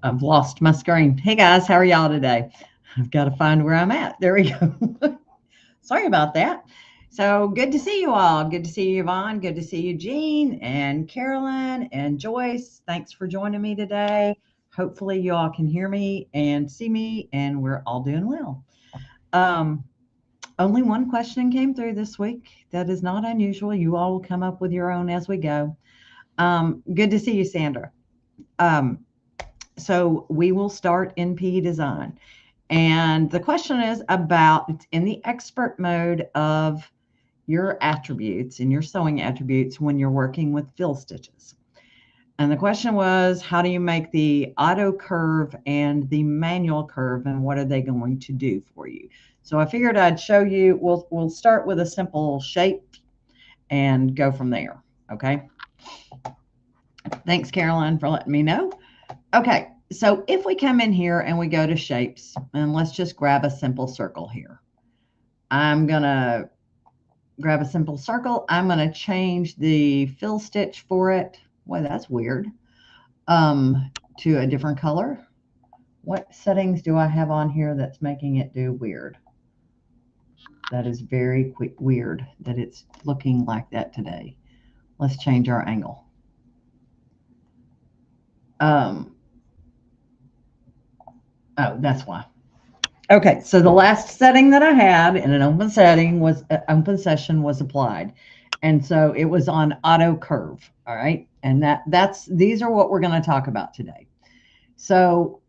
I've lost my screen. Hey guys, how are y'all today? I've got to find where I'm at. There we go. Sorry about that. So good to see you all. Good to see you, Yvonne. Good to see you, Jean and Carolyn and Joyce. Thanks for joining me today. Hopefully you all can hear me and see me and we're all doing well. Only one question came through this week. That is not unusual. You all will come up with your own as we go. Good to see you, Sandra. So we will start in PEDESIGN. And the question is about, it's in the expert mode of your attributes and your sewing attributes when you're working with fill stitches. And the question was, how do you make the auto curve and the manual curve, and what are they going to do for you? So I figured I'd show you. We'll start with a simple shape and go from there. Okay. Thanks, Caroline, for letting me know. Okay, so if we come in here and we go to shapes, and let's just grab a simple circle here. I'm going to grab a simple circle. I'm going to change the fill stitch for it. Boy, that's weird. To a different color. What settings do I have on here that's making it do weird? That is very weird that it's looking like that today. Let's change our angle. Oh, that's why. Okay, so the last setting that I had in an open session was applied. And so it was on auto curve. All right. And these are what we're going to talk about today. So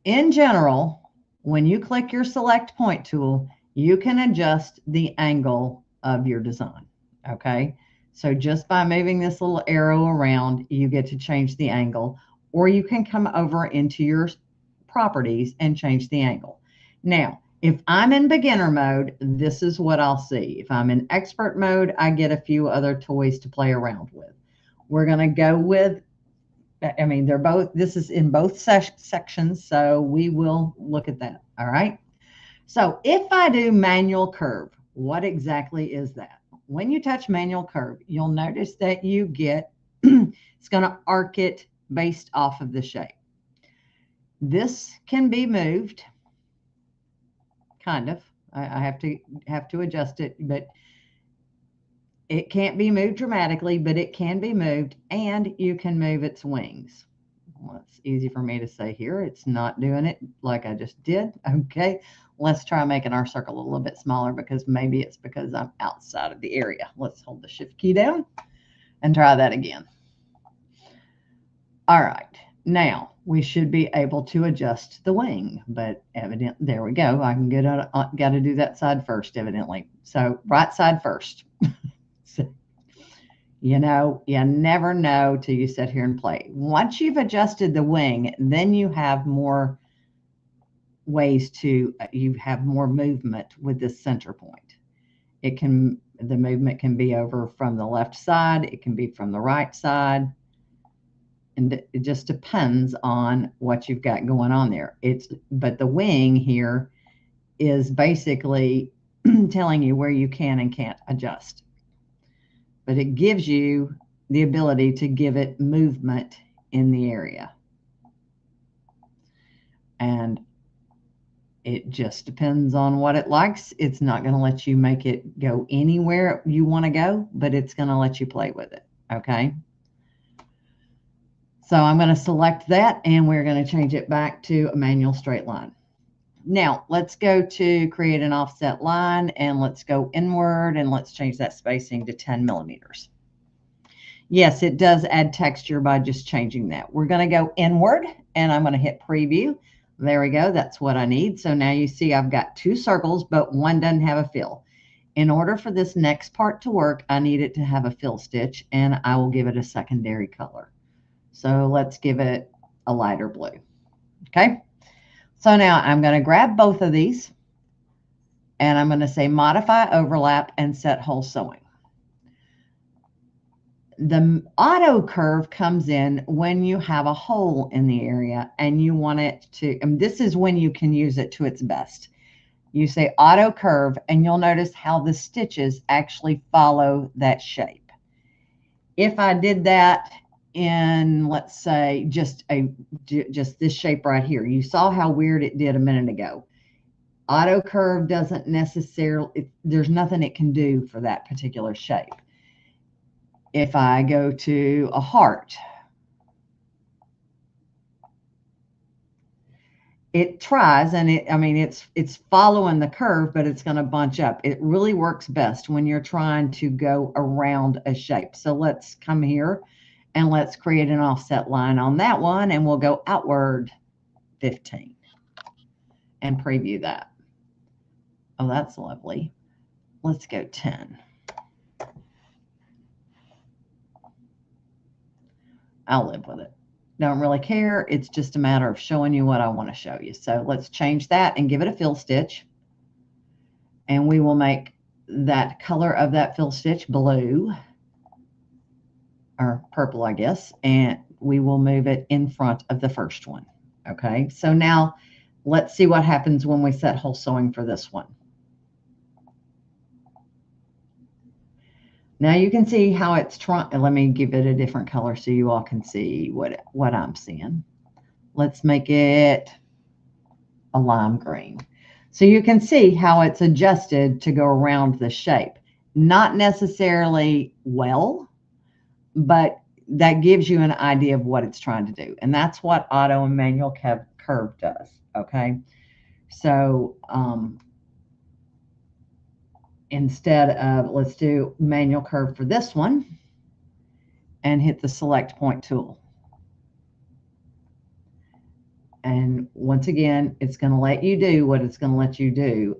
in general, when you click your select point tool, you can adjust the angle of your design. Okay. So just by moving this little arrow around, you get to change the angle, or you can come over into your properties and change the angle. Now, if I'm in beginner mode, this is what I'll see. If I'm in expert mode, I get a few other toys to play around with. We're going to go with, I mean, they're both, this is in both sections, so we will look at that. All right. So if I do manual curve, what exactly is that? When you touch manual curve, you'll notice that you get, it's going to arc it based off of the shape. This can be moved, kind of. I have to adjust it, but it can't be moved dramatically, but it can be moved, and you can move its wings. Well, it's easy for me to say here. It's not doing it like I just did. Okay, let's try making our circle a little bit smaller, because maybe it's because I'm outside of the area. Let's hold the shift key down and try that again. All right. Now we should be able to adjust the wing, but evidently, there we go. I can got to do that side first, evidently. So right side first. So, you know, you never know till you sit here and play. Once you've adjusted the wing, then you have more ways to, you have more movement with this center point. The movement can be over from the left side. It can be from the right side. And it just depends on what you've got going on there. But the wing here is basically telling you where you can and can't adjust. But it gives you the ability to give it movement in the area. And it just depends on what it likes. It's not going to let you make it go anywhere you want to go, but it's going to let you play with it. Okay. So I'm going to select that, and we're going to change it back to a manual straight line. Now let's go to create an offset line, and let's go inward, and let's change that spacing to 10 millimeters. Yes, it does add texture by just changing that. We're going to go inward, and I'm going to hit preview. There we go. That's what I need. So now you see I've got two circles, but one doesn't have a fill. In order for this next part to work, I need it to have a fill stitch, and I will give it a secondary color. So let's give it a lighter blue. Okay. So now I'm going to grab both of these, and I'm going to say modify overlap and set whole sewing. The auto curve comes in when you have a hole in the area and you want it to, and this is when you can use it to its best. You say auto curve, and you'll notice how the stitches actually follow that shape. If I did that in, let's say, just this shape right here. You saw how weird it did a minute ago. Auto curve doesn't necessarily, there's nothing it can do for that particular shape. If I go to a heart, it tries, and it's following the curve, but it's going to bunch up. It really works best when you're trying to go around a shape. So let's come here and let's create an offset line on that one, and we'll go outward 15 and preview that. Oh, that's lovely. Let's go 10. I'll live with it. Don't really care. It's just a matter of showing you what I want to show you. So let's change that and give it a fill stitch. And we will make that color of that fill stitch blue, or purple, I guess. And we will move it in front of the first one. Okay, so now let's see what happens when we set whole sewing for this one. Now you can see how it's trying. Let me give it a different color so you all can see what I'm seeing. Let's make it a lime green. So you can see how it's adjusted to go around the shape. Not necessarily well, but that gives you an idea of what it's trying to do. And that's what auto and manual curve does. Okay. So, instead of, let's do manual curve for this one and hit the select point tool. And once again, it's going to let you do what it's going to let you do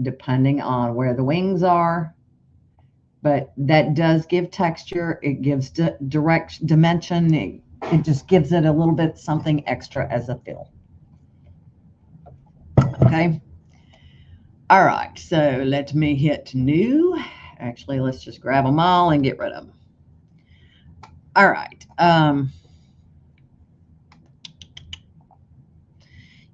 depending on where the wings are. But that does give texture. It gives direct dimension. It just gives it a little bit something extra as a fill. Okay. All right, so let me hit new. Actually, let's just grab them all and get rid of them. All right.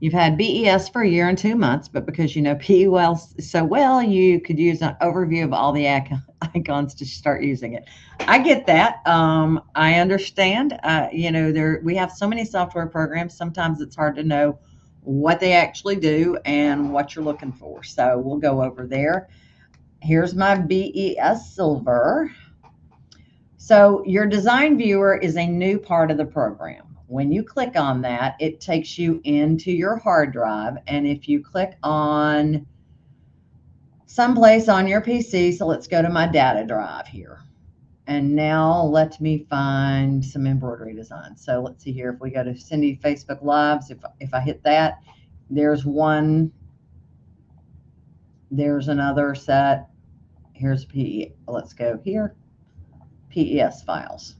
You've had BES for a year and 2 months, but because you know PES so well, you could use an overview of all the icons to start using it. I get that. I understand. You know, we have so many software programs. Sometimes it's hard to know what they actually do and what you're looking for. So we'll go over there. Here's my BESSilver. So your design viewer is a new part of the program. When you click on that, it takes you into your hard drive. And if you click on someplace on your PC, so let's go to my data drive here. And now let me find some embroidery design. So let's see here. If we go to Cindy Facebook Lives, if I hit that, there's one. There's another set. Here's let's go here. PES files.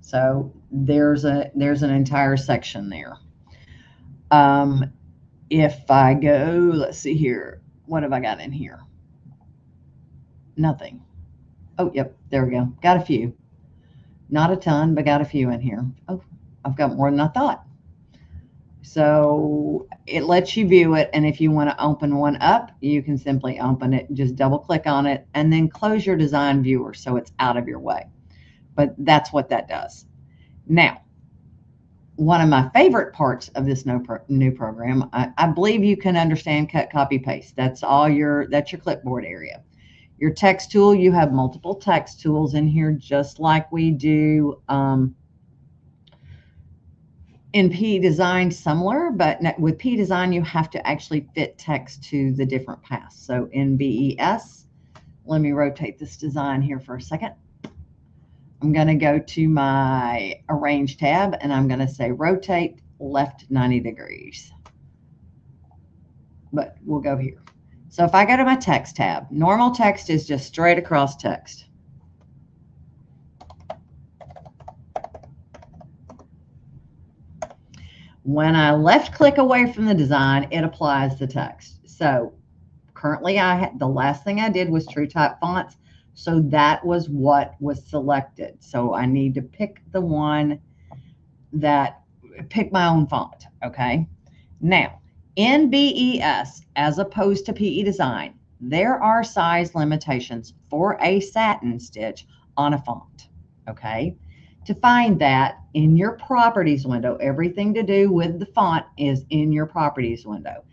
So there's an entire section there. If I go, let's see here. What have I got in here? Nothing. Oh, yep, there we go. Got a few. Not a ton, but got a few in here. Oh, I've got more than I thought. So it lets you view it, and if you want to open one up, you can simply open it, just double click on it, and then close your design viewer so it's out of your way. But that's what that does. Now, one of my favorite parts of this new program, I believe you can understand cut, copy, paste. That's your clipboard area. Your text tool, you have multiple text tools in here, just like we do in PEDESIGN, similar, but with PEDESIGN, you have to actually fit text to the different paths. So in BES, let me rotate this design here for a second. I'm going to go to my Arrange tab, and I'm going to say rotate left 90 degrees. But we'll go here. So if I go to my text tab, normal text is just straight across text. When I left click away from the design, it applies the text. So currently the last thing I did was True Type fonts. So that was what was selected. So I need to pick the one pick my own font. Okay. Now, in BES, as opposed to PEDESIGN, there are size limitations for a satin stitch on a font. Okay. to find that in your properties window. Everything to do with the font is in your properties window.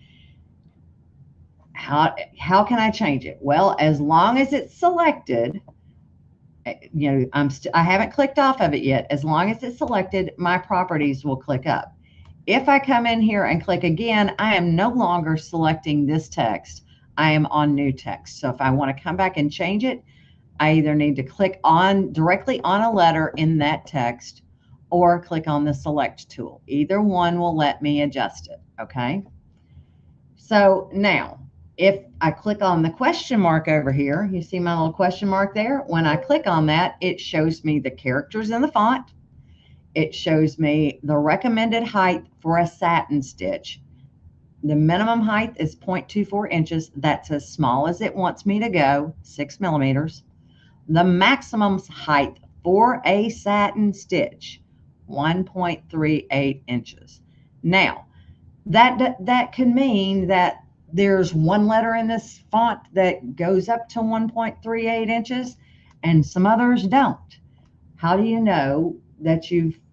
How can I change it? Well, as long as it's selected, you know, I haven't clicked off of it yet. As long as it's selected, my properties will click up. If I come in here and click again, I am no longer selecting this text. I am on new text. So if I want to come back and change it, I either need to click on directly on a letter in that text or click on the select tool. Either one will let me adjust it. Okay. So now, if I click on the question mark over here, you see my little question mark there? When I click on that, it shows me the characters in the font. It shows me the recommended height for a satin stitch. The minimum height is 0.24 inches. That's as small as it wants me to go, 6 millimeters. The maximum height for a satin stitch, 1.38 inches. Now, that can mean that there's one letter in this font that goes up to 1.38 inches and some others don't. How do you know that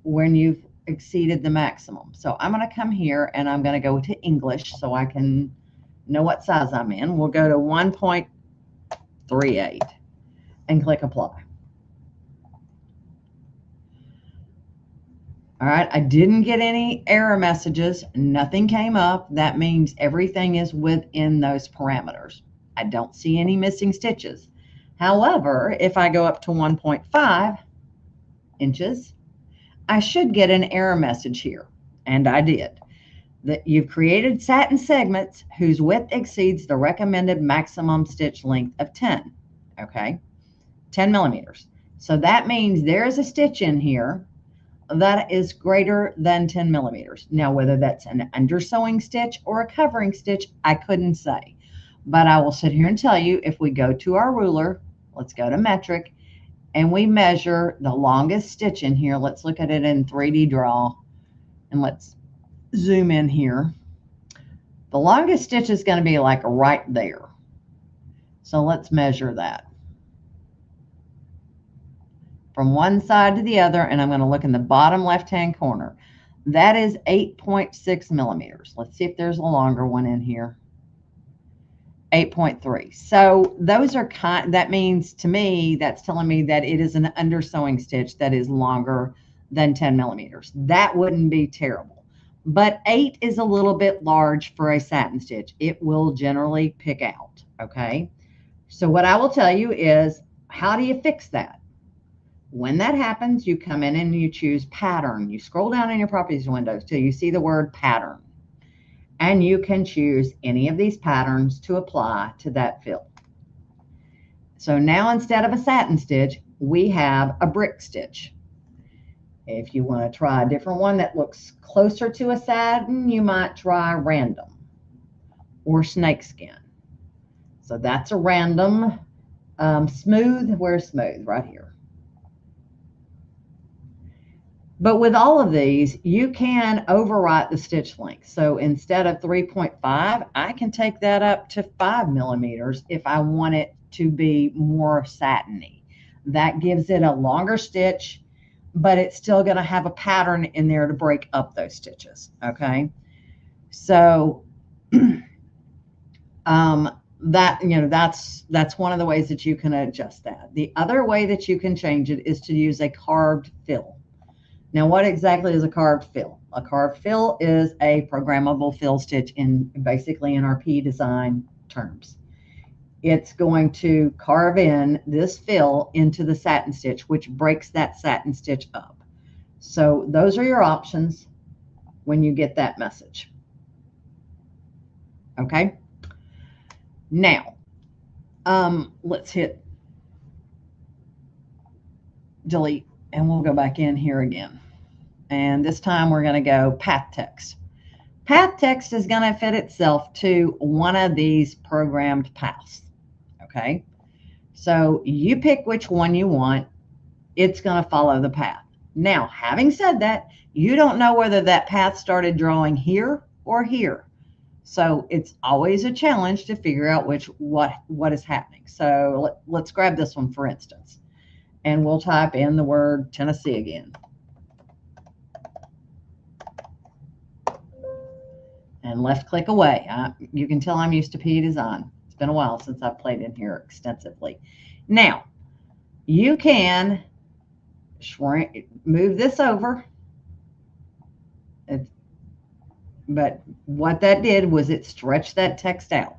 when you've exceeded the maximum? So I'm going to come here and I'm going to go to English so I can know what size I'm in. We'll go to 1.38 and click apply. All right, I didn't get any error messages. Nothing came up. That means everything is within those parameters. I don't see any missing stitches. However, if I go up to 1.5 inches, I should get an error message here, and I did. That you've created satin segments whose width exceeds the recommended maximum stitch length of 10, okay? 10 millimeters. So that means there is a stitch in here that is greater than 10 millimeters. Now, whether that's an undersewing stitch or a covering stitch, I couldn't say. But I will sit here and tell you, if we go to our ruler, let's go to metric, and we measure the longest stitch in here. Let's look at it in 3D Draw, and let's zoom in here. The longest stitch is going to be like right there. So let's measure that from one side to the other, and I'm going to look in the bottom left-hand corner. That is 8.6 millimeters. Let's see if there's a longer one in here. 8.3. So those are that means to me, that's telling me that it is an undersewing stitch that is longer than 10 millimeters. That wouldn't be terrible. But 8 is a little bit large for a satin stitch. It will generally pick out, okay? So what I will tell you is, how do you fix that? When that happens, you come in and you choose pattern. You scroll down in your properties window till you see the word pattern. And you can choose any of these patterns to apply to that fill. So now instead of a satin stitch, we have a brick stitch. If you want to try a different one that looks closer to a satin, you might try random or snakeskin. So that's a random. Smooth, where's smooth? Right here. But with all of these, you can overwrite the stitch length. So instead of 3.5, I can take that up to 5 millimeters if I want it to be more satiny. That gives it a longer stitch, but it's still going to have a pattern in there to break up those stitches, okay? So that's one of the ways that you can adjust that. The other way that you can change it is to use a carved fill. Now, what exactly is a carved fill? A carved fill is a programmable fill stitch basically in our PEDESIGN terms. It's going to carve in this fill into the satin stitch, which breaks that satin stitch up. So those are your options when you get that message. Okay. Now, let's hit delete, and we'll go back in here again. And this time we're going to go path text. Path text is going to fit itself to one of these programmed paths. Okay. So you pick which one you want. It's going to follow the path. Now, having said that, you don't know whether that path started drawing here or here. So it's always a challenge to figure out what is happening. So let's grab this one for instance. and we'll type in the word Tennessee again. And left click away. You can tell I'm used to PEDESIGN. It's been a while since I've played in here extensively. Now, you can move this over. But what that did was it stretched that text out.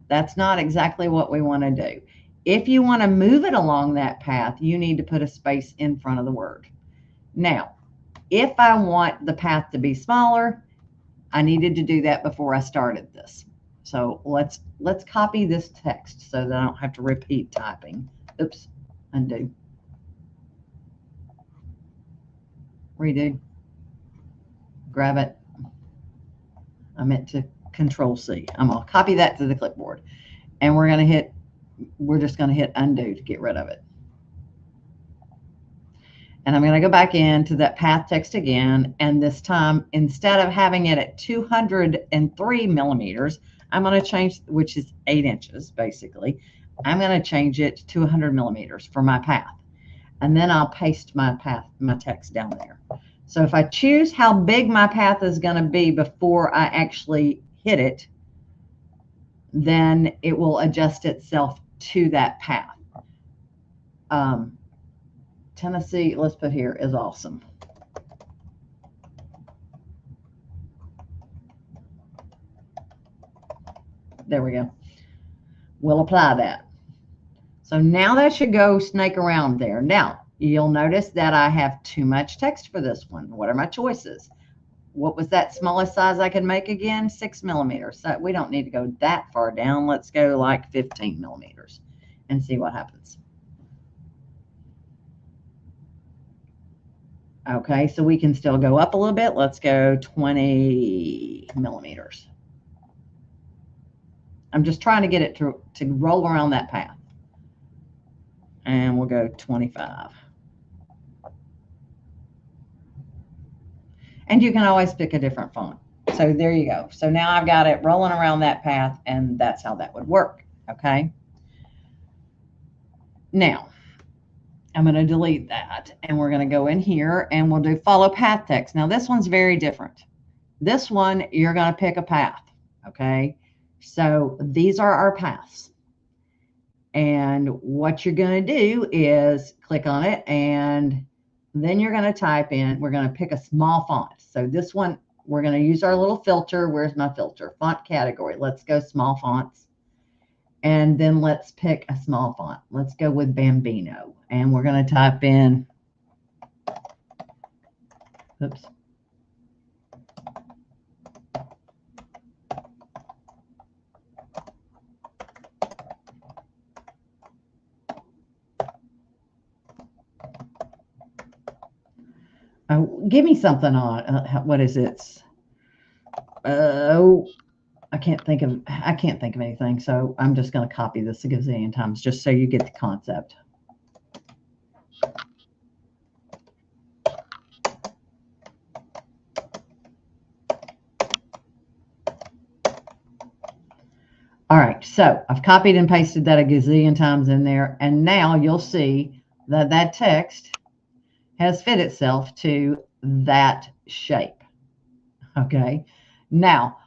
That's not exactly what we want to do. If you want to move it along that path, you need to put a space in front of the word. Now, if I want the path to be smaller, I needed to do that before I started this. So let's copy this text so that I don't have to repeat typing. Oops, undo. Redo. Grab it. I meant to Control C. I'm going to copy that to the clipboard. And we're just going to hit undo to get rid of it. And I'm going to go back into that path text again. And this time, instead of having it at 203 millimeters, I'm going to change, which is 8 inches, basically. I'm going to change it to 100 millimeters for my path. And then I'll paste my text down there. So if I choose how big my path is going to be before I actually hit it, then it will adjust itself to that path. Tennessee, let's put here, is awesome. There we go. We'll apply that. So now that should go snake around there. Now, you'll notice that I have too much text for this one. What are my choices? What was that smallest size I could make again? 6 millimeters. So we don't need to go that far down. Let's go like 15 millimeters and see what happens. Okay, so we can still go up a little bit. Let's go 20 millimeters. I'm just trying to get it to roll around that path. And we'll go 25. And you can always pick a different font. So there you go. So now I've got it rolling around that path, and that's how that would work. Okay. Now, I'm going to delete that, and we're going to go in here, and we'll do follow path text. Now, this one's very different. This one, you're going to pick a path. Okay. So these are our paths. And what you're going to do is click on it, and then you're going to type in, we're going to pick a small font. So this one, we're going to use our little filter. Where's my filter? Font category. Let's go small fonts. And then let's pick a small font. Let's go with Bambino. And we're going to type in, oops. Give me something on what is it? Oh, I can't think of anything. So I'm just going to copy this a gazillion times just so you get the concept. All right, so I've copied and pasted that a gazillion times in there, and now you'll see that that text has fit itself to that shape. Okay, now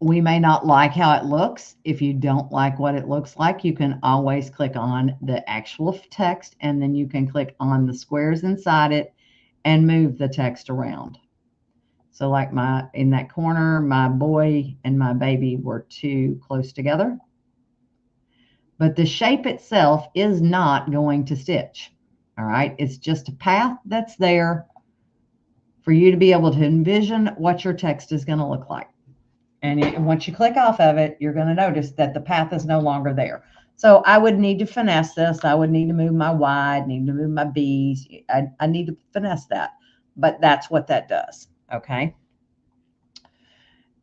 we may not like how it looks. If you don't like what it looks like, you can always click on the actual text, and then you can click on the squares inside it and move the text around. So like in that corner, my boy and my baby were too close together. But the shape itself is not going to stitch. All right, it's just a path that's there for you to be able to envision what your text is going to look like. And once you click off of it, you're going to notice that the path is no longer there. So I would need to finesse this. I would need to move my Y, I need to move my B's. I need to finesse that, but that's what that does. Okay.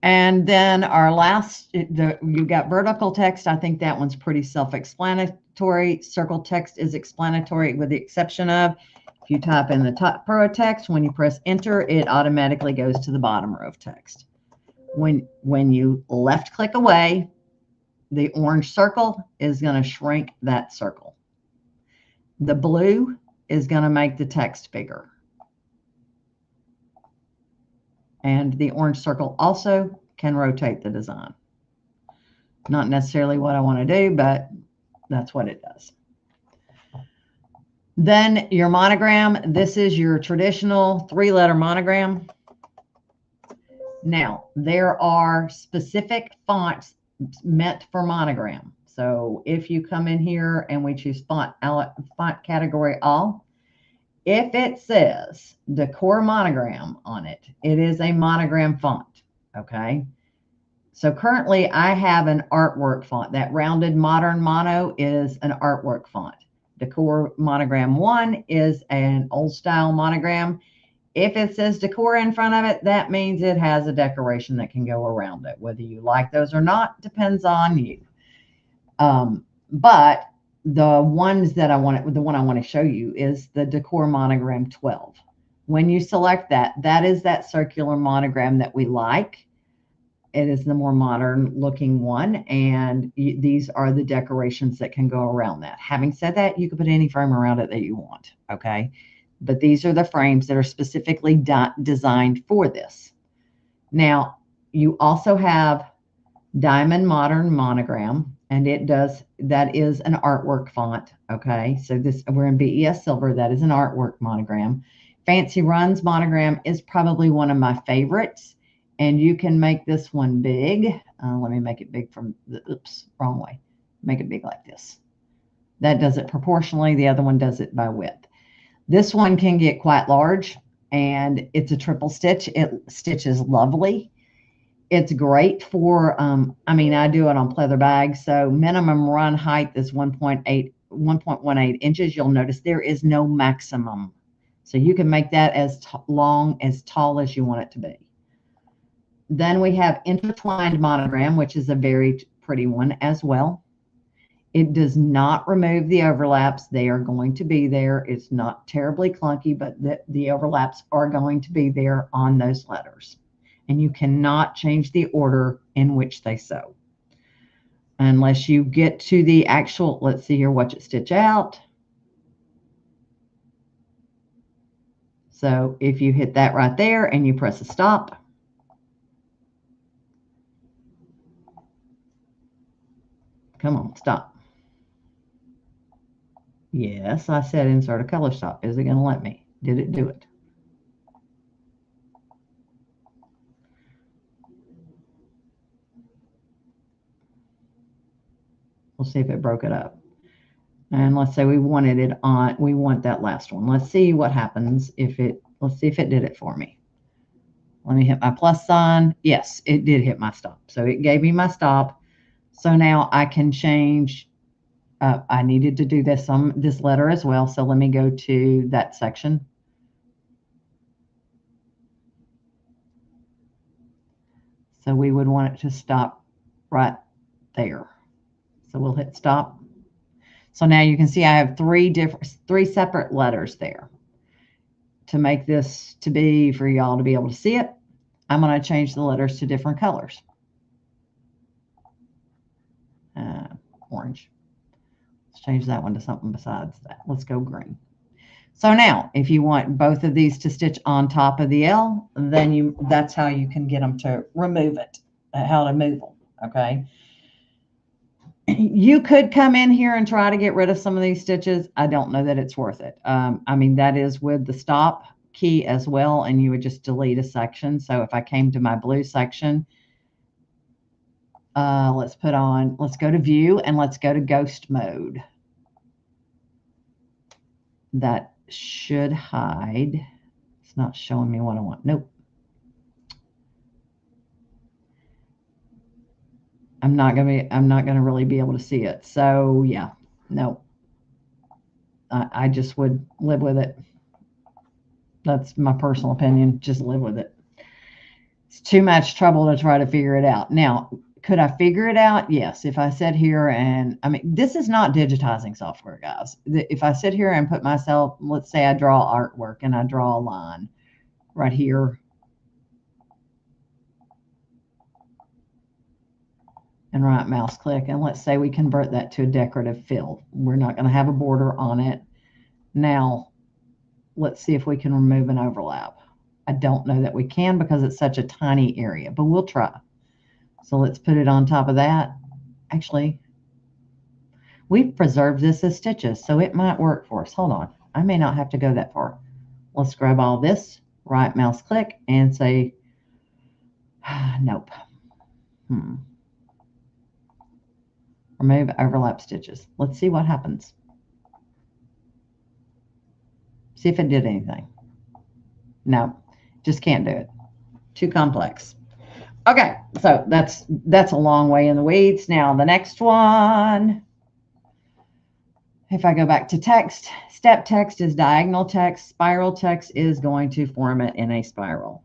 And then our last, you got vertical text. I think that one's pretty self-explanatory. Circle text is explanatory with the exception of if you type in the top row of text, when you press enter, it automatically goes to the bottom row of text. When you left click away, the orange circle is going to shrink that circle. The blue is going to make the text bigger. And the orange circle also can rotate the design. Not necessarily what I want to do, but that's what it does. Then your monogram, this is your traditional 3-letter monogram. Now, there are specific fonts meant for monogram. So if you come in here and we choose font category all, if it says Decor Monogram on it, it is a monogram font, okay? So currently I have an artwork font. That rounded modern mono is an artwork font. Decor Monogram 1 is an old style monogram. If it says decor in front of it, that means it has a decoration that can go around it. Whether you like those or not depends on you. But the ones that I want, the one I want to show you is the Decor Monogram 12. When you select that, that is that circular monogram that we like. It is the more modern looking one, and these are the decorations that can go around that. Having said that, you can put any frame around it that you want, okay? But these are the frames that are specifically designed for this. Now, you also have Diamond Modern Monogram, and that is an artwork font, okay? So we're in BESSilver, that is an artwork monogram. Fancy Runs Monogram is probably one of my favorites. And you can make this one big. Let me make it big from the, oops, wrong way. Make it big like this. That does it proportionally. The other one does it by width. This one can get quite large, and it's a triple stitch. It stitches lovely. It's great for, I mean, I do it on pleather bags. So minimum run height is 1.18 inches. You'll notice there is no maximum. So you can make that as long, as tall as you want it to be. Then we have Intertwined Monogram, which is a very pretty one as well. It does not remove the overlaps. They are going to be there. It's not terribly clunky, but the overlaps are going to be there on those letters. And you cannot change the order in which they sew. Unless you get to the actual, let's see here, watch it stitch out. So if you hit that right there and you press a stop, come on, stop. Yes, I said insert a color stop. Is it going to let me? Did it do it? We'll see if it broke it up. And let's say we wanted it on, we want that last one. Let's see what happens if it, let's see if it did it for me. Let me hit my plus sign. Yes, it did hit my stop. So it gave me my stop. So now I can change. I needed to do this letter as well. So let me go to that section. So we would want it to stop right there. So we'll hit stop. So now you can see I have three separate letters there. To make this to be, for y'all to be able to see it, I'm going to change the letters to different colors. Orange. Let's change that one to something besides that. Let's go green. So now, if you want both of these to stitch on top of the L, then that's how you can get them to remove it, how to move them, okay? You could come in here and try to get rid of some of these stitches. I don't know that it's worth it. I mean, that is with the stop key as well, and you would just delete a section. So if I came to my blue section, let's go to view and let's go to ghost mode. That should hide. It's not showing me what I want. Nope. I'm not gonna really be able to see it. So yeah, no. I just would live with it. That's my personal opinion. Just live with it. It's too much trouble to try to figure it out. Now, could I figure it out? Yes. If I sit here and, I mean, this is not digitizing software, guys. If I sit here and put myself, let's say I draw artwork and I draw a line right here. And right mouse click, and let's say we convert that to a decorative fill. We're not going to have a border on it. Now, let's see if we can remove an overlap. I don't know that we can because it's such a tiny area, but we'll try. So let's put it on top of that. Actually, we've preserved this as stitches, so it might work for us. Hold on. I may not have to go that far. Let's grab all this, right mouse click, and say, nope. Remove overlap stitches. Let's see what happens. See if it did anything. No, just can't do it. Too complex. Okay, so that's a long way in the weeds. Now the next one, if I go back to text, step text is diagonal text. Spiral text is going to form it in a spiral.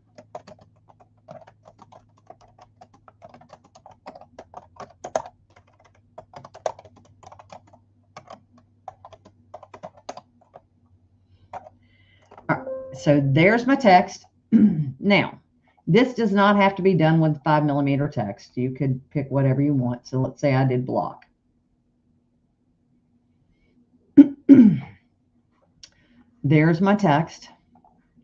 So there's my text. Now, this does not have to be done with 5mm text. You could pick whatever you want. So let's say I did block. There's my text.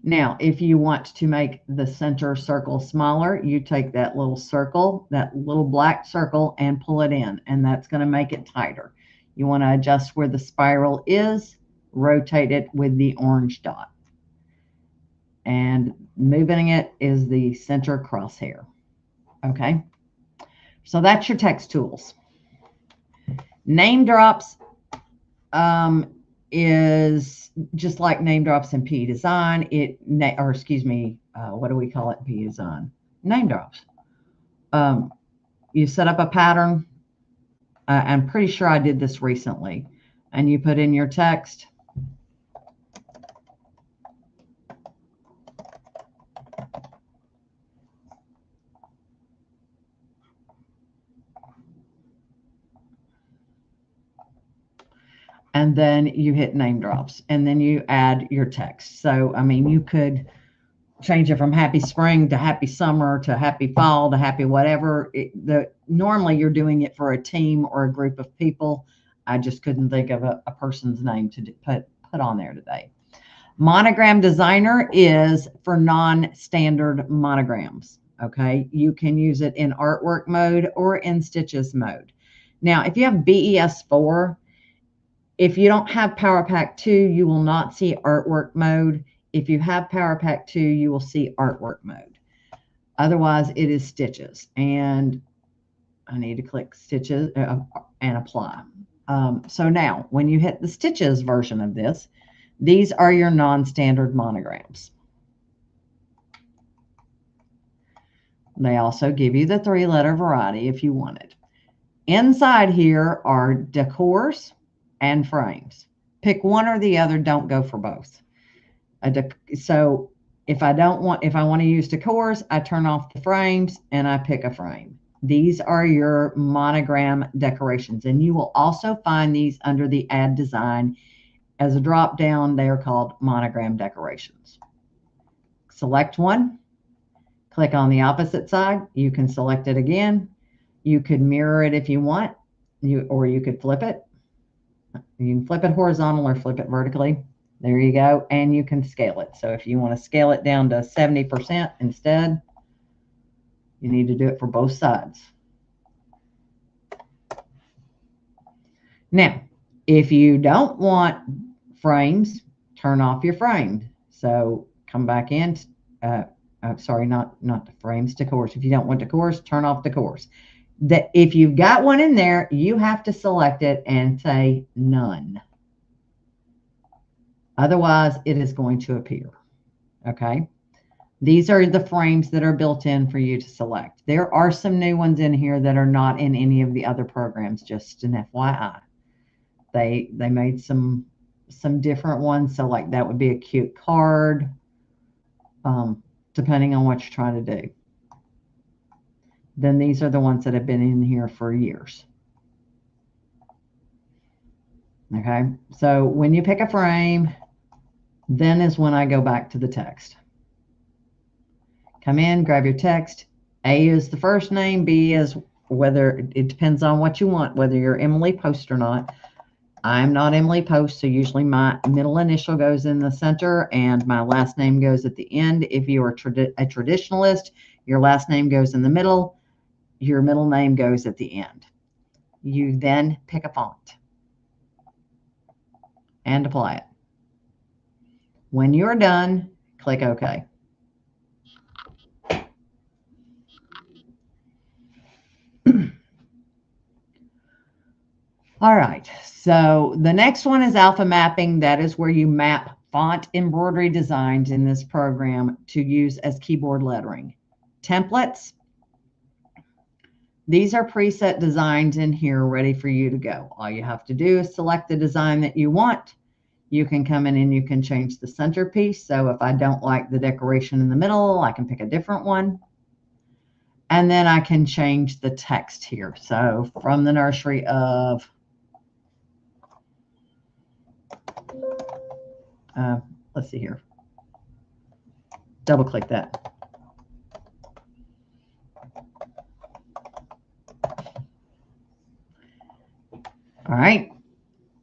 Now, if you want to make the center circle smaller, you take that little circle, that little black circle, and pull it in, and that's going to make it tighter. You want to adjust where the spiral is, rotate it with the orange dot. And moving it is the center crosshair. Okay, so that's your text tools. Name drops is just like name drops in PEDESIGN. What do we call it in PEDESIGN? Name drops. You set up a pattern. I'm pretty sure I did this recently. And you put in your text. And then you hit name drops, and then you add your text. So, I mean, you could change it from happy spring to happy summer to happy fall to happy whatever. Normally you're doing it for a team or a group of people. I just couldn't think of a person's name to put on there today. Monogram designer is for non-standard monograms. Okay, you can use it in artwork mode or in stitches mode. Now, if you have BES4, if you don't have Power Pack 2, you will not see artwork mode. If you have Power Pack 2, you will see artwork mode. Otherwise, it is stitches. And I need to click stitches and apply. So now, when you hit the stitches version of this, these are your non-standard monograms. They also give you the 3-letter variety if you want it. Inside here are decors and frames. Pick one or the other. Don't go for both. So if I want to use decors, I turn off the frames and I pick a frame. These are your monogram decorations, and you will also find these under the Add Design as a drop down. They are called monogram decorations. Select one, click on the opposite side. You can select it again. You could mirror it if you want, or you could flip it. You can flip it horizontal or flip it vertically. There you go. And you can scale it. So if you want to scale it down to 70% instead, you need to do it for both sides. Now, if you don't want frames, turn off your frame. So come back in. Sorry, not the frames, decors. If you don't want decors, turn off decors. That if you've got one in there, you have to select it and say none. Otherwise, it is going to appear. Okay. These are the frames that are built in for you to select. There are some new ones in here that are not in any of the other programs, just an FYI. They made some different ones. So like that would be a cute card, depending on what you're trying to do. Then these are the ones that have been in here for years. Okay, so when you pick a frame, then is when I go back to the text. Come in, grab your text. A is the first name, B is whether, it depends on what you want, whether you're Emily Post or not. I'm not Emily Post, so usually my middle initial goes in the center and my last name goes at the end. If you are a traditionalist, your last name goes in the middle, your middle name goes at the end. You then pick a font and apply it. When you're done, click OK. All right, so the next one is alpha mapping. That is where you map font embroidery designs in this program to use as keyboard lettering. Templates. These are preset designs in here ready for you to go. All you have to do is select the design that you want. You can come in and you can change the centerpiece. So if I don't like the decoration in the middle, I can pick a different one. And then I can change the text here. So from the nursery of, let's see here. Double click that. All right.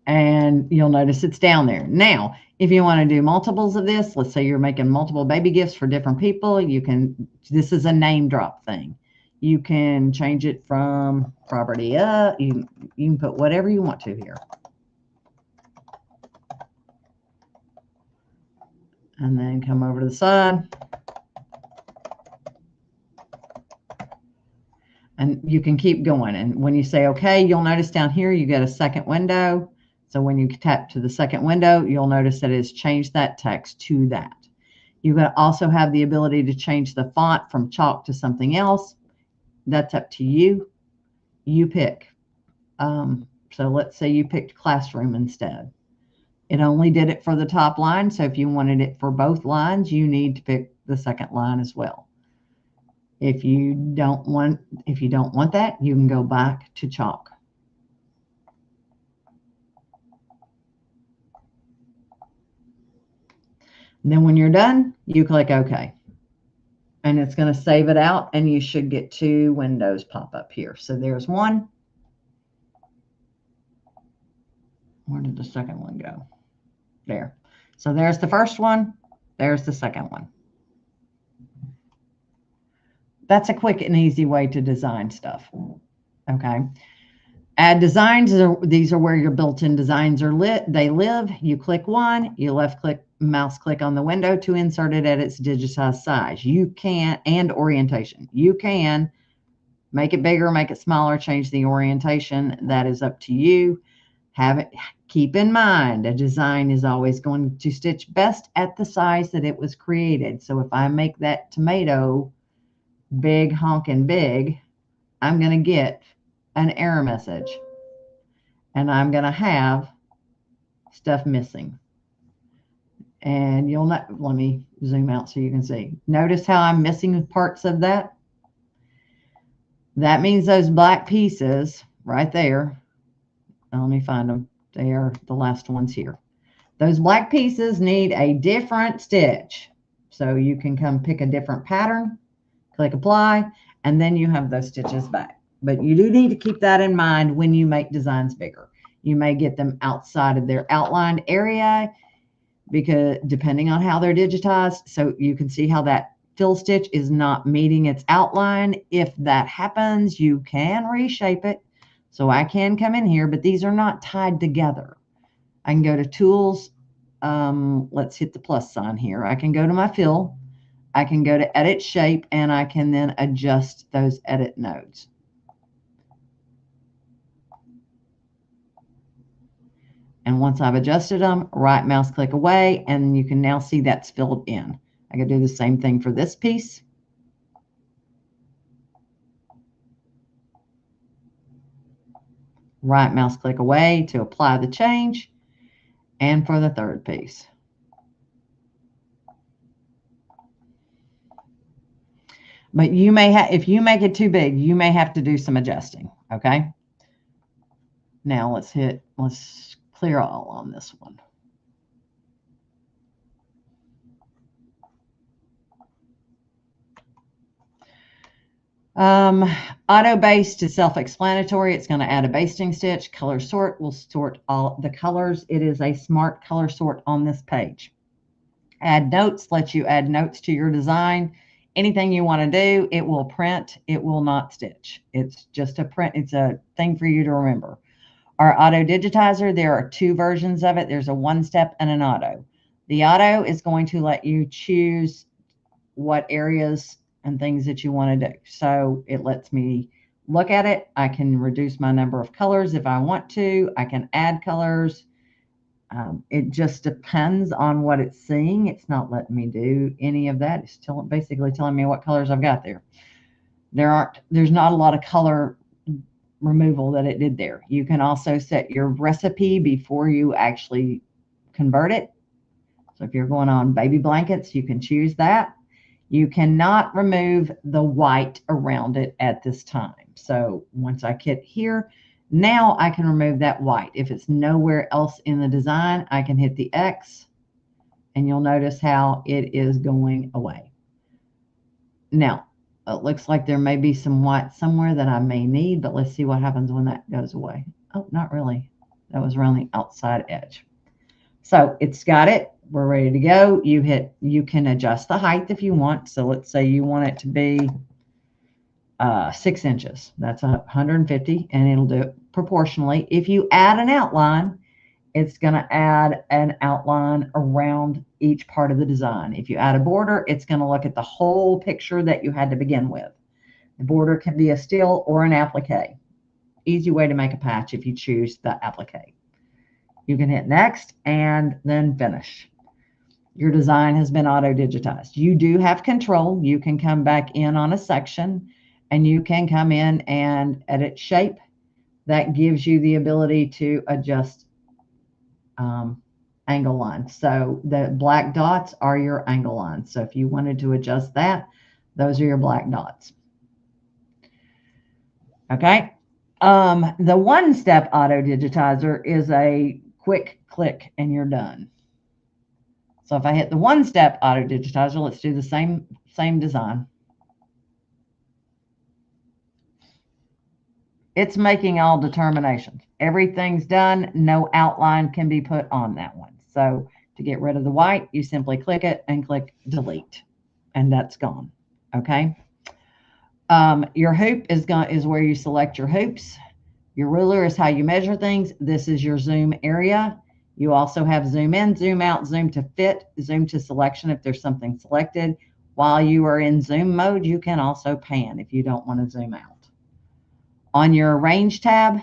And you'll notice it's down there. Now, if you want to do multiples of this, let's say you're making multiple baby gifts for different people, you can, this is a name drop thing. You can change it from property up. You can put whatever you want to here. And then come over to the side. And you can keep going. And when you say OK, you'll notice down here you get a second window. So when you tap to the second window, you'll notice that it's changed that text to that. You can also have the ability to change the font from chalk to something else. That's up to you. You pick. So let's say you picked classroom instead. It only did it for the top line. So if you wanted it for both lines, you need to pick the second line as well. If you don't want that, you can go back to chalk. And then when you're done, you click OK. And it's going to save it out, and you should get 2 windows pop up here. So there's one. Where did the second one go? There. So there's the first one. There's the second one. That's a quick and easy way to design stuff. Okay. Add designs. These are where your built-in designs are they live. You click one, you mouse click on the window to insert it at its digitized size. You can, and orientation. You can make it bigger, make it smaller, change the orientation. That is up to you. Keep in mind, a design is always going to stitch best at the size that it was created. So if I make that tomato big, honking big, I'm going to get an error message. And I'm going to have stuff missing. And you'll not, let me zoom out so you can see. Notice how I'm missing parts of that? That means those black pieces right there. Let me find them. They are the last ones here. Those black pieces need a different stitch. So you can come pick a different pattern, click apply, and then you have those stitches back. But you do need to keep that in mind when you make designs bigger. You may get them outside of their outlined area, because depending on how they're digitized, so you can see how that fill stitch is not meeting its outline. If that happens, you can reshape it. So I can come in here, but these are not tied together. I can go to tools. Let's hit the plus sign here. I can go to my fill. I can go to edit shape, and I can then adjust those edit nodes. And once I've adjusted them, right mouse click away, and you can now see that's filled in. I can do the same thing for this piece. Right mouse click away to apply the change, and for the third piece. But you may have, if you make it too big, you may have to do some adjusting. Okay. Now let's clear all on this one. Auto based is self-explanatory. It's going to add a basting stitch. Color sort will sort all the colors. It is a smart color sort on this page. Add notes lets you add notes to your design. Anything you want to do, it will print. It will not stitch. It's just a print. It's a thing for you to remember. Our auto digitizer, there are two versions of it. There's a one-step and an auto. The auto is going to let you choose what areas and things that you want to do. So it lets me look at it. I can reduce my number of colors if I want to. I can add colors. It just depends on what it's seeing. It's not letting me do any of that. It's basically telling me what colors I've got there. There's not a lot of color removal that it did there. You can also set your recipe before you actually convert it. So if you're going on baby blankets, you can choose that. You cannot remove the white around it at this time. So once I hit here, now I can remove that white. If it's nowhere else in the design, I can hit the X and you'll notice how it is going away. Now, it looks like there may be some white somewhere that I may need, but let's see what happens when that goes away. Oh, not really. That was around the outside edge. So it's got it. We're ready to go. You can adjust the height if you want. So let's say you want it to be 6 inches. That's 150, and it'll do it proportionally. If you add an outline, it's going to add an outline around each part of the design. If you add a border, it's going to look at the whole picture that you had to begin with. The border can be a still or an applique. Easy way to make a patch if you choose the applique. You can hit next and then finish. Your design has been auto-digitized. You do have control. You can come back in on a section and you can come in and edit shape. That gives you the ability to adjust angle lines. So the black dots are your angle lines. So if you wanted to adjust that, those are your black dots. Okay. The one-step auto-digitizer is a quick click and you're done. So if I hit the one-step auto-digitizer, let's do the same design. It's making all determinations. Everything's done. No outline can be put on that one. So to get rid of the white, you simply click it and click delete, and that's gone. Okay. Your hoop is where you select your hoops. Your ruler is how you measure things. This is your zoom area. You also have zoom in, zoom out, zoom to fit, zoom to selection if there's something selected. While you are in zoom mode, you can also pan if you don't want to zoom out. On your Arrange tab,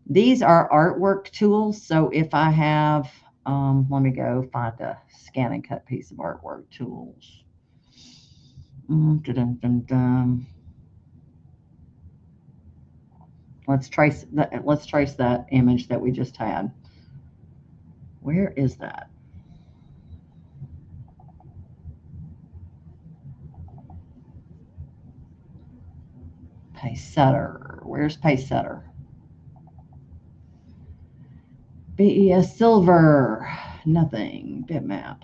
these are artwork tools. So if I have, let me go find a scan and cut piece of artwork tools. Let's trace that image that we just had. Where is that? Pace setter. Where's pace setter? BESSilver. Nothing. Bitmap.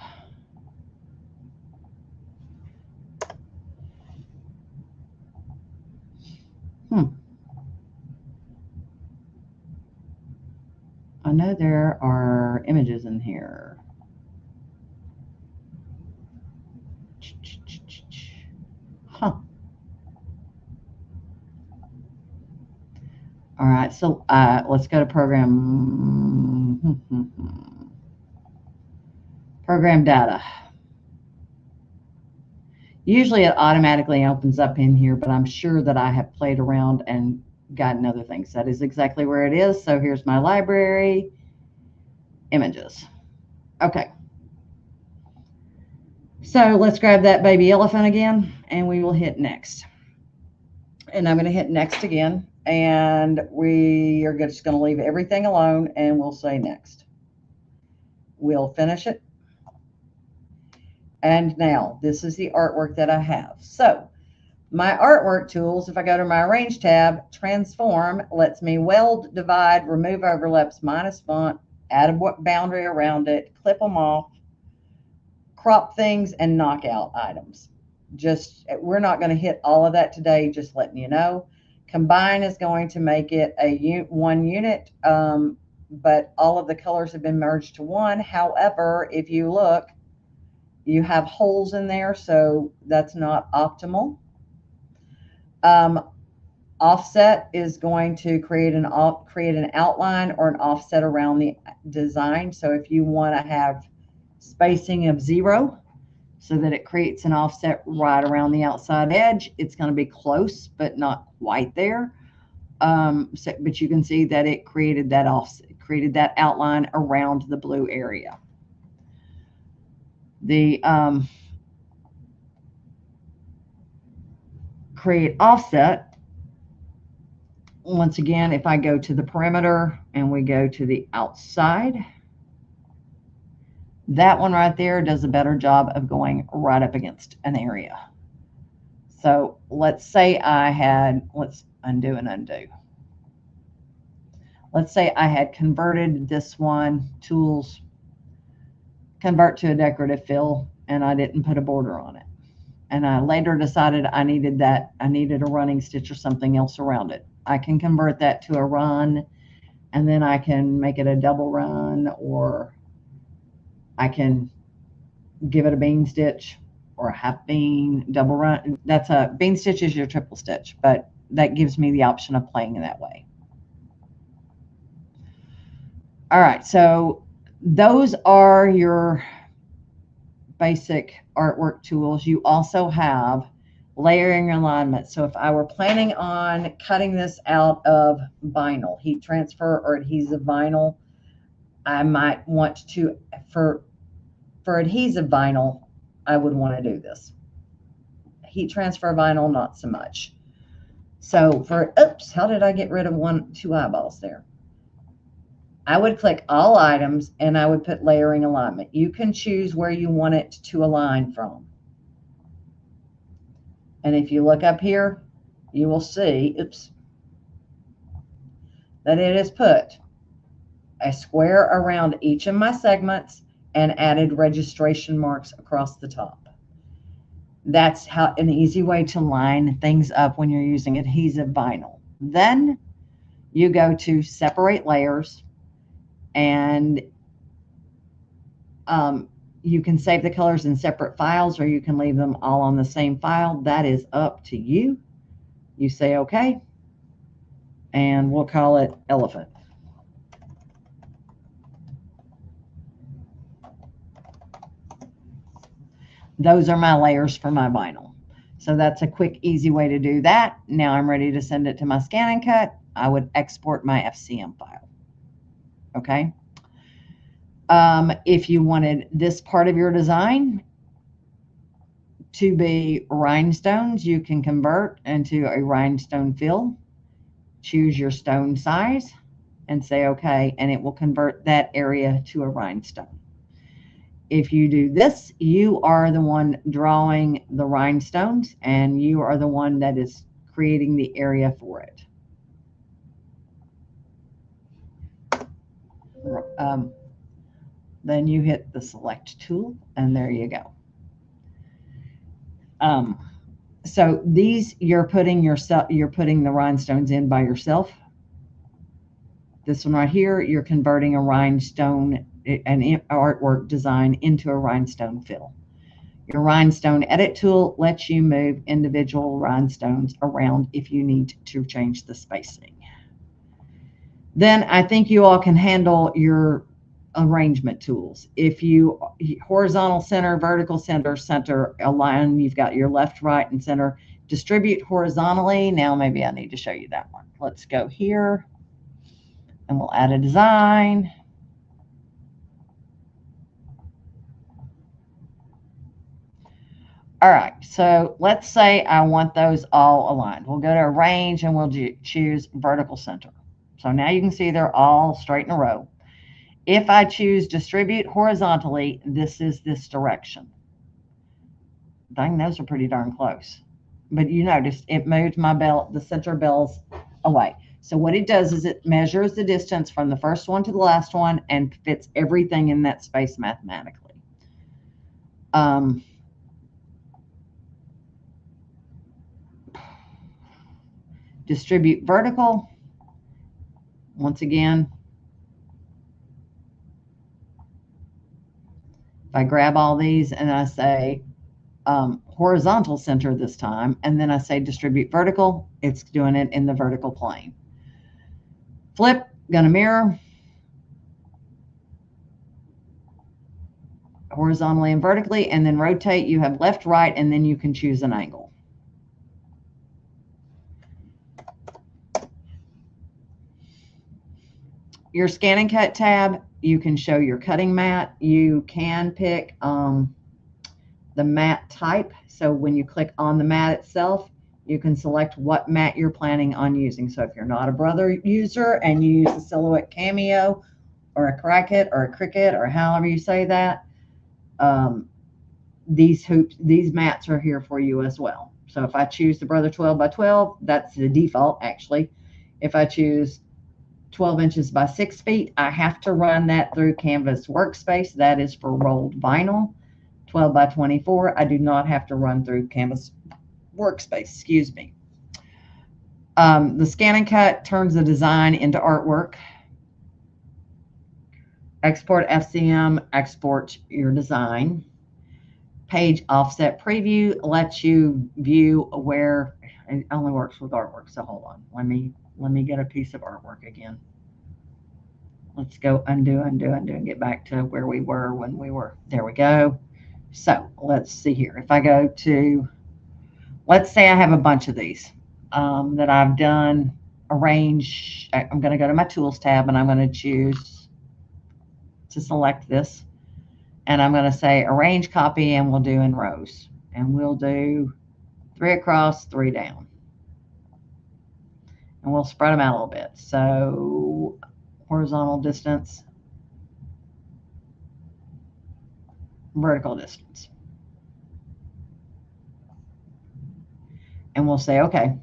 I know there are images in here. Huh. All right, so let's go to program. Program data. Usually it automatically opens up in here, but I'm sure that I have played around and gotten other things. That is exactly where it is. So here's my library, images. Okay. So let's grab that baby elephant again, and we will hit next. And I'm going to hit next again, and we are just going to leave everything alone, and we'll say next. We'll finish it. And now this is the artwork that I have. So my artwork tools, if I go to my Arrange tab, transform lets me weld, divide, remove overlaps, minus font, add a boundary around it, clip them off, crop things, and knock out items. we're not going to hit all of that today, just letting you know. Combine is going to make it a one unit, but all of the colors have been merged to one. However, if you look, you have holes in there, so that's not optimal. Offset is going to create an outline or an offset around the design. So if you want to have spacing of 0 so that it creates an offset right around the outside edge, it's going to be close but not quite there. But you can see that it created that offset, created that outline around the blue area. The create offset, once again, if I go to the perimeter and we go to the outside, that one right there does a better job of going right up against an area. So let's say I had, let's undo and undo. Let's say I had converted this one, tools, convert to a decorative fill, and I didn't put a border on it. And I later decided I needed a running stitch or something else around it. I can convert that to a run, and then I can make it a double run, or I can give it a bean stitch or a half bean, double run. That's a bean stitch is your triple stitch, but that gives me the option of playing in that way. All right, so those are your basic artwork tools. You also have layering alignment. So if I were planning on cutting this out of vinyl, heat transfer or adhesive vinyl, I might want to, for adhesive vinyl, I would want to do this. Heat transfer vinyl, not so much. So for, oops, how did I get rid of two eyeballs there? I would click all items and I would put layering alignment. You can choose where you want it to align from. And if you look up here, you will see, oops, that it has put a square around each of my segments and added registration marks across the top. That's how an easy way to line things up when you're using adhesive vinyl. Then you go to separate layers, and you can save the colors in separate files, or you can leave them all on the same file. That is up to you. You say okay, and we'll call it elephant. Those are my layers for my vinyl. So that's a quick, easy way to do that. Now I'm ready to send it to my scan and cut. I would export my FCM file. Okay. If you wanted this part of your design to be rhinestones, you can convert into a rhinestone fill. Choose your stone size and say okay, and it will convert that area to a rhinestone. If you do this, you are the one drawing the rhinestones, and you are the one that is creating the area for it. Then you hit the select tool, and there you go. So these you're putting the rhinestones in by yourself. This one right here, you're converting a rhinestone, an artwork design into a rhinestone fill. Your rhinestone edit tool lets you move individual rhinestones around if you need to change the spacing. Then I think you all can handle your arrangement tools. If you horizontal center, vertical center, center align, you've got your left, right, and center. Distribute horizontally. Now maybe I need to show you that one. Let's go here, and we'll add a design. All right, so let's say I want those all aligned. We'll go to arrange and we'll choose vertical center. So now you can see they're all straight in a row. If I choose distribute horizontally, this is this direction. Dang, those are pretty darn close. But you notice it moved my bell, the center bells away. So what it does is it measures the distance from the first one to the last one and fits everything in that space mathematically. distribute vertical. Once again, if I grab all these and I say horizontal center this time, and then I say distribute vertical, it's doing it in the vertical plane. Flip, gonna mirror, horizontally and vertically, and then rotate. You have left, right, and then you can choose an angle. Your scan and cut tab, you can show your cutting mat. You can pick the mat type. So when you click on the mat itself, you can select what mat you're planning on using. So if you're not a Brother user and you use a Silhouette Cameo or a Cricut or a Cricut or however you say that, these mats are here for you as well. So if I choose the Brother 12 by 12, that's the default actually. If I choose 12 inches by 6 feet, I have to run that through Canvas Workspace. That is for rolled vinyl. 12 by 24, I do not have to run through Canvas Workspace, excuse me. The scan and cut turns the design into artwork. Export FCM, export your design. Page offset preview lets you view where it only works with artwork. So hold on, let me get a piece of artwork again. Let's go undo, and get back to where we were when we were, there we go. So let's see here. If I go to, let's say I have a bunch of these that I've done, arrange. I'm going to go to my tools tab and I'm going to choose to select this. And I'm going to say arrange copy, and we'll do in rows. And we'll do 3 across, 3 down. And we'll spread them out a little bit. So horizontal distance, vertical distance. And we'll say, okay.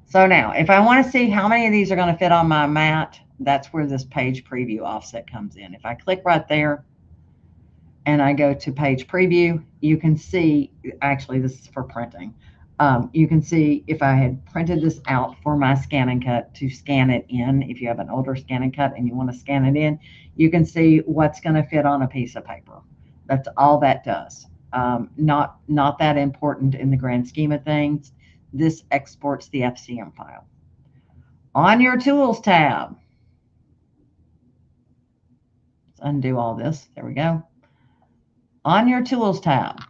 So now, if I want to see how many of these are going to fit on my mat, that's where this page preview offset comes in. If I click right there and I go to page preview, you can see, actually this is for printing. You can see if I had printed this out for my scan and cut to scan it in, if you have an older scan and cut and you want to scan it in, you can see what's going to fit on a piece of paper. That's all that does. Not that important in the grand scheme of things. This exports the FCM file. On your Tools tab, let's undo all this. There we go. On your Tools tab,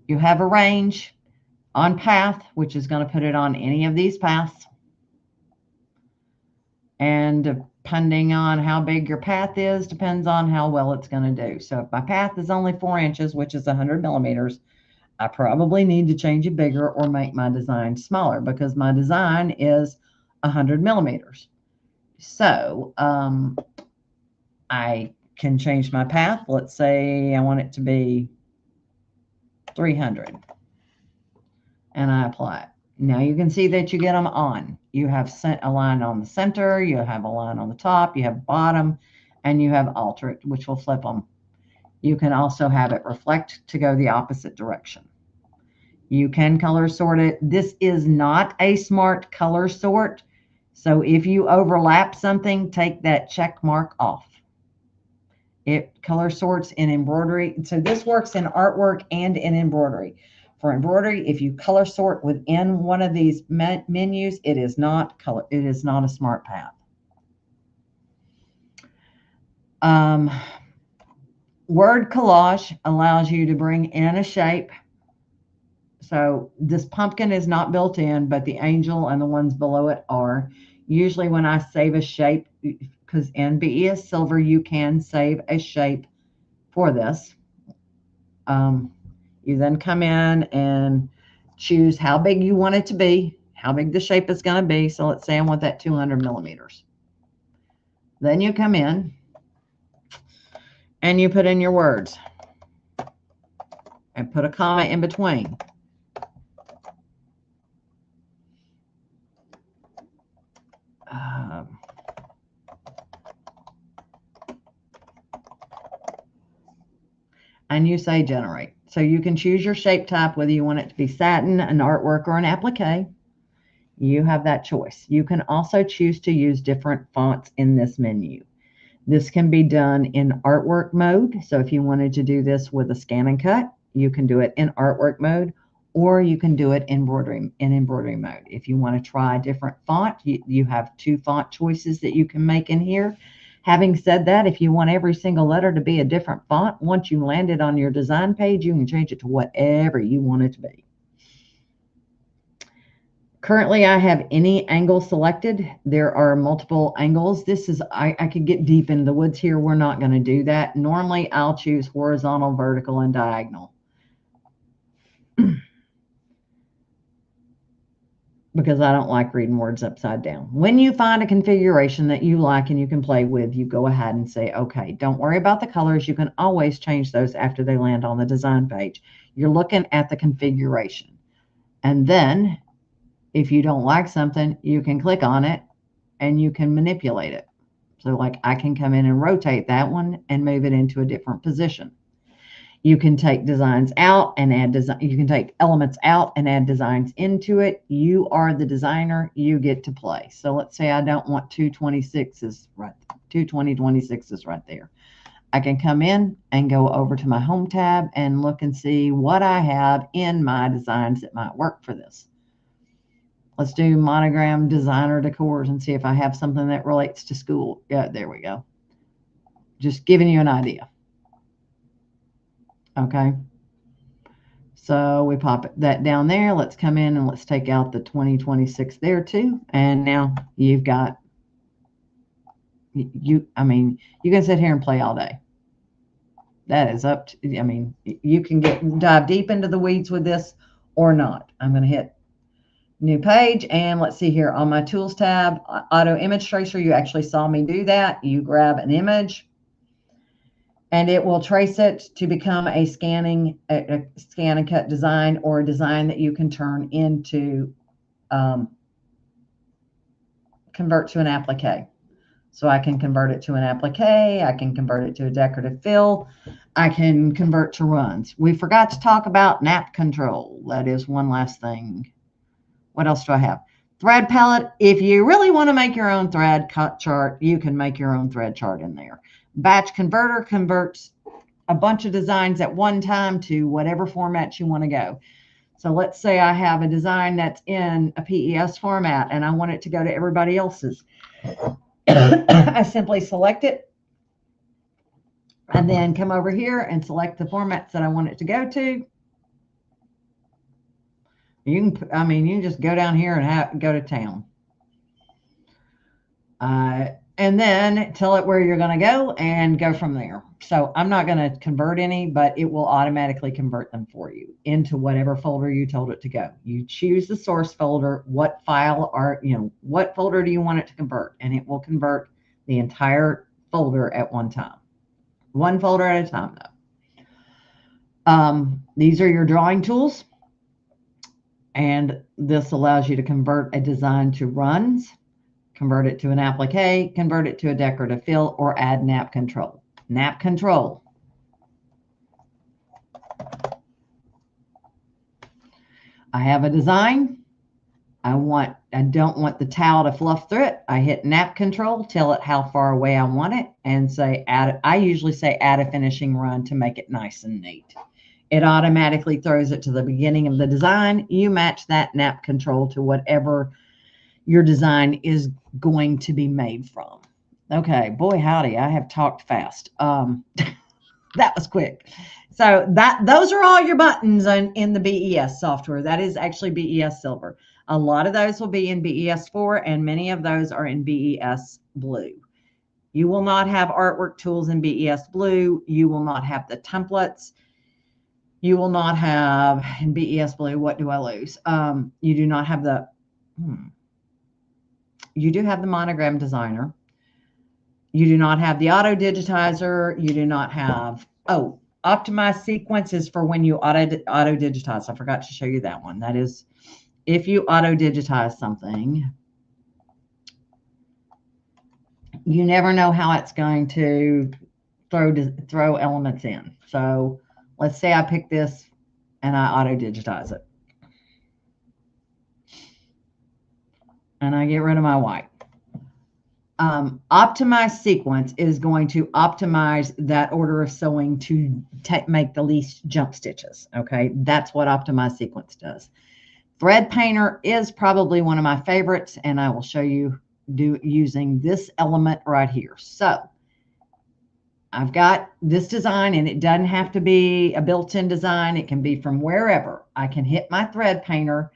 you have Arrange, on Path, which is going to put it on any of these paths. And depending on how big your path is, depends on how well it's going to do. So if my path is only 4 inches, which is 100 millimeters, I probably need to change it bigger or make my design smaller because my design is 100 millimeters. So I can change my path. Let's say I want it to be 300. And I apply it. Now you can see that you get them on. You have a line on the center, you have a line on the top, you have bottom, and you have alter it, which will flip them. You can also have it reflect to go the opposite direction. You can color sort it. This is not a smart color sort. So if you overlap something, take that check mark off. It color sorts in embroidery. So this works in artwork and in embroidery. For embroidery, if you color sort within one of these menus, it is not color. It is not a smart path. Word collage allows you to bring in a shape. So this pumpkin is not built in, but the angel and the ones below it are. Usually when I save a shape, because in BESSilver you can save a shape for this. You then come in and choose how big you want it to be, how big the shape is going to be. So let's say I want that 200 millimeters. Then you come in and you put in your words and put a comma in between. And you say generate. So you can choose your shape type, whether you want it to be satin, an artwork, or an applique. You have that choice. You can also choose to use different fonts in this menu. This can be done in artwork mode. So if you wanted to do this with a scan and cut, you can do it in artwork mode, or you can do it in embroidery mode. If you want to try a different font, you have 2 font choices that you can make in here. Having said that, if you want every single letter to be a different font, once you land it on your design page, you can change it to whatever you want it to be. Currently, I have any angle selected. There are multiple angles. This is, I could get deep into the woods here. We're not going to do that. Normally, I'll choose horizontal, vertical, and diagonal. Because I don't like reading words upside down. When you find a configuration that you like and you can play with, you go ahead and say, okay, don't worry about the colors. You can always change those after they land on the design page. You're looking at the configuration. And then if you don't like something, you can click on it and you can manipulate it. So like I can come in and rotate that one and move it into a different position. You can take designs out and add design. You can take elements out and add designs into it. You are the designer. You get to play. So let's say I don't want 226s right, 220/26s right there. I can come in and go over to my home tab and look and see what I have in my designs that might work for this. Let's do monogram designer decors and see if I have something that relates to school. Yeah, there we go. Just giving you an idea. Okay, so we pop that down there. Let's come in and let's take out the 2026 there too. And now you've got, I mean, you can sit here and play all day. That is up to, I mean, you can dive deep into the weeds with this or not. I'm going to hit new page and let's see here on my tools tab, auto image tracer. You actually saw me do that. You grab an image and it will trace it to become a scan and cut design, or a design that you can turn into, convert to an applique. So I can convert it to an applique. I can convert it to a decorative fill. I can convert to runs. We forgot to talk about nap control. That is one last thing. What else do I have? Thread palette. If you really want to make your own thread cut chart, you can make your own thread chart in there. Batch converter converts a bunch of designs at one time to whatever format you want to go. So let's say I have a design that's in a PES format and I want it to go to everybody else's. I simply select it and then come over here and select the formats that I want it to go to. You can, I mean, you can just go down here and go to town. And then tell it where you're going to go and go from there. So I'm not going to convert any, but it will automatically convert them for you into whatever folder you told it to go. You choose the source folder, what file what folder do you want it to convert? And it will convert the entire folder at one time. One folder at a time, though. These are your drawing tools. And this allows you to convert a design to runs, convert it to an applique, convert it to a decorative fill, or add nap control. Nap control. I have a design. I don't want the towel to fluff through it. I hit nap control, tell it how far away I want it, and say I usually say add a finishing run to make it nice and neat. It automatically throws it to the beginning of the design. You match that nap control to whatever your design is going to be made from. Okay, boy howdy, I have talked fast. That was quick. So those are all your buttons in the BES software. That is actually BESSilver. A lot of those will be in BES4 and many of those are in BESBlue. You will not have artwork tools in BESBlue. You will not have the templates. You will not have in BESBlue. What do I lose? You do not have the, you do have the monogram designer. You do not have the auto digitizer. You do not have, optimize sequence is for when you auto digitize. I forgot to show you that one. That is if you auto digitize something, you never know how it's going to throw elements in. So let's say I pick this and I auto digitize it. and I get rid of my white. Optimize sequence is going to optimize that order of sewing to make the least jump stitches. Okay, that's what optimize sequence does. Thread painter is probably one of my favorites, and I will show you using this element right here. So I've got this design, and it doesn't have to be a built-in design. It can be from wherever. I can hit my thread painter,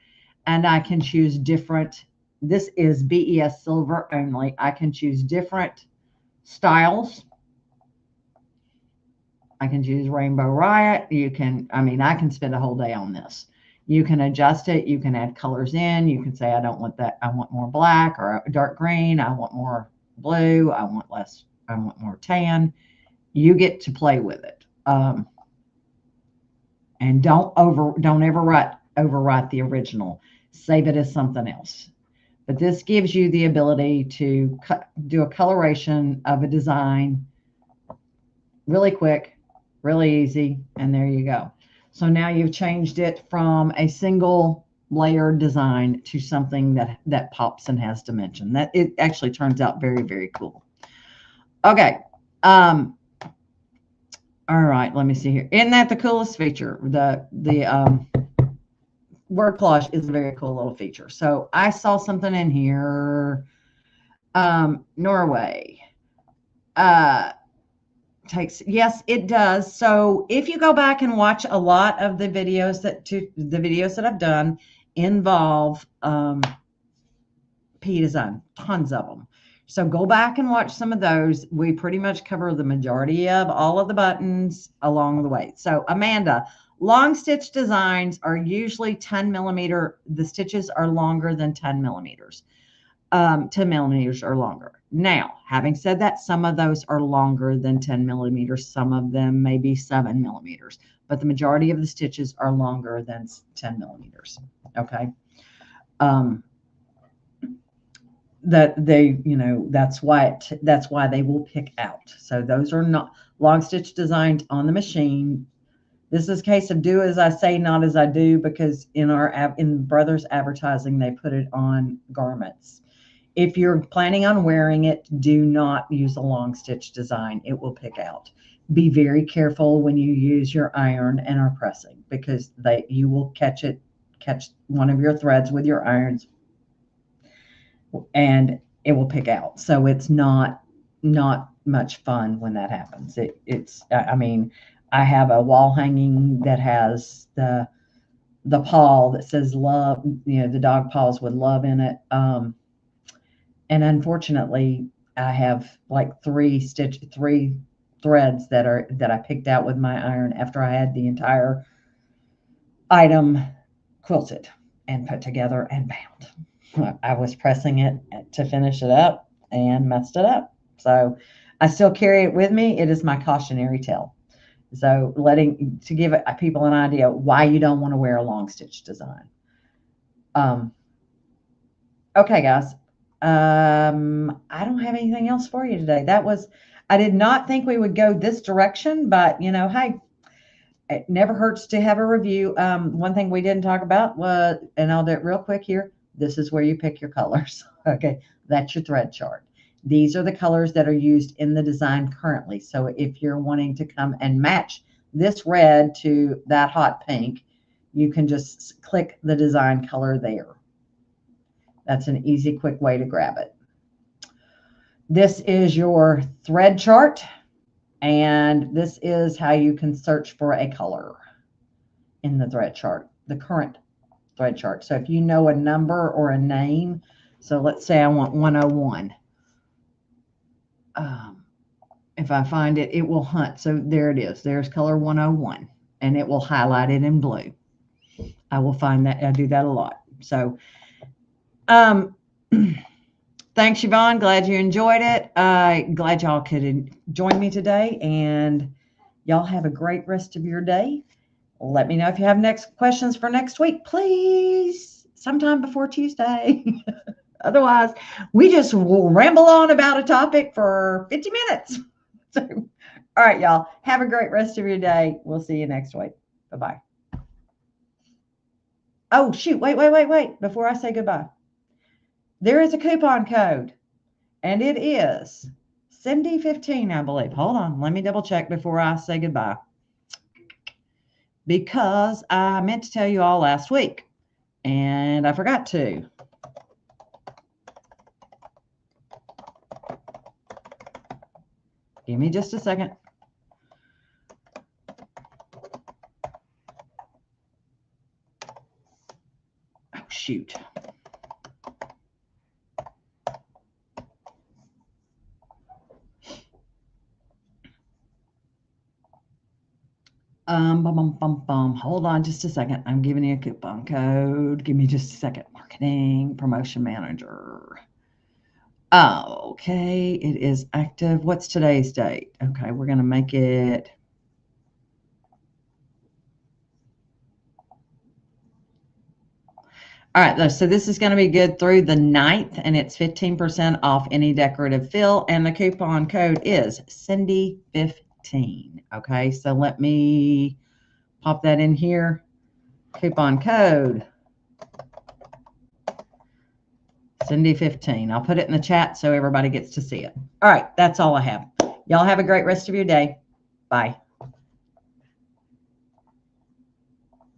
and I can choose different. This is BESSilver only. I can choose different styles. I can choose Rainbow Riot. You can, I mean, I can spend a whole day on this. You can adjust it. You can add colors in. You can say, I don't want that. I want more black or dark green. I want more blue. I want less. I want more tan. You get to play with it. And don't ever overwrite the original. Save it as something else. But this gives you the ability to do a coloration of a design really quick, really easy, and there you go. So now you've changed it from a single layered design to something that pops and has dimension. That it actually turns out very, very cool. Okay. All right, let me see here. Isn't that the coolest feature? The word collage is a very cool little feature. So I saw something in here. Norway. Yes, it does. So if you go back and watch a lot of the videos that I've done involve PEDESIGN, tons of them. So go back and watch some of those. We pretty much cover the majority of all of the buttons along the way. So Amanda, long stitch designs are usually 10 millimeter. The stitches are longer than 10 millimeters. 10 millimeters or longer. Now, having said that, some of those are longer than 10 millimeters. Some of them may be 7 millimeters, but the majority of the stitches are longer than 10 millimeters. Okay. That they, that's why they will pick out. So those are not long stitch designs on the machine. This is a case of do as I say, not as I do, because in Brothers advertising, they put it on garments. If you're planning on wearing it, do not use a long stitch design. It will pick out. Be very careful when you use your iron and are pressing, because you will catch one of your threads with your irons, and it will pick out. So it's not much fun when that happens. I mean, I have a wall hanging that has the paw that says love, the dog paws with love in it. And unfortunately, I have like three threads that I picked out with my iron after I had the entire item quilted and put together and bound. I was pressing it to finish it up and messed it up. So I still carry it with me. It is my cautionary tale. So to give people an idea why you don't want to wear a long stitch design. Okay, guys. I don't have anything else for you today. I did not think we would go this direction, but hey, it never hurts to have a review. One thing we didn't talk about was, and I'll do it real quick here. This is where you pick your colors. Okay, that's your thread chart. These are the colors that are used in the design currently. So if you're wanting to come and match this red to that hot pink, you can just click the design color there. That's an easy, quick way to grab it. This is your thread chart, and this is how you can search for a color in the thread chart, the current thread chart. So if you know a number or a name, so let's say I want 101. If I find it, it will hunt. So there it is. There's color 101, and it will highlight it in blue. I will find that. I do that a lot. So thanks, Yvonne. Glad you enjoyed it. Glad y'all could join me today, and y'all have a great rest of your day. Let me know if you have questions for next week, please, sometime before Tuesday. Otherwise, we just will ramble on about a topic for 50 minutes. So, all right, y'all, have a great rest of your day. We'll see you next week. Bye-bye. Oh, shoot. Wait. Before I say goodbye. there is a coupon code, and it is Cindy15, I believe. Hold on. Let me double check before I say goodbye, because I meant to tell you all last week, and I forgot to. Give me just a second. Oh, shoot. Hold on just a second. I'm giving you a coupon code. Give me just a second. Marketing, promotion manager. Oh, okay. It is active. What's today's date? Okay, we're going to make it. All right, so this is going to be good through the 9th, and it's 15% off any decorative fill, and the coupon code is Cindy15. Okay, so let me pop that in here. Coupon code Cindy15. I'll put it in the chat so everybody gets to see it. All right, that's all I have. Y'all have a great rest of your day. Bye.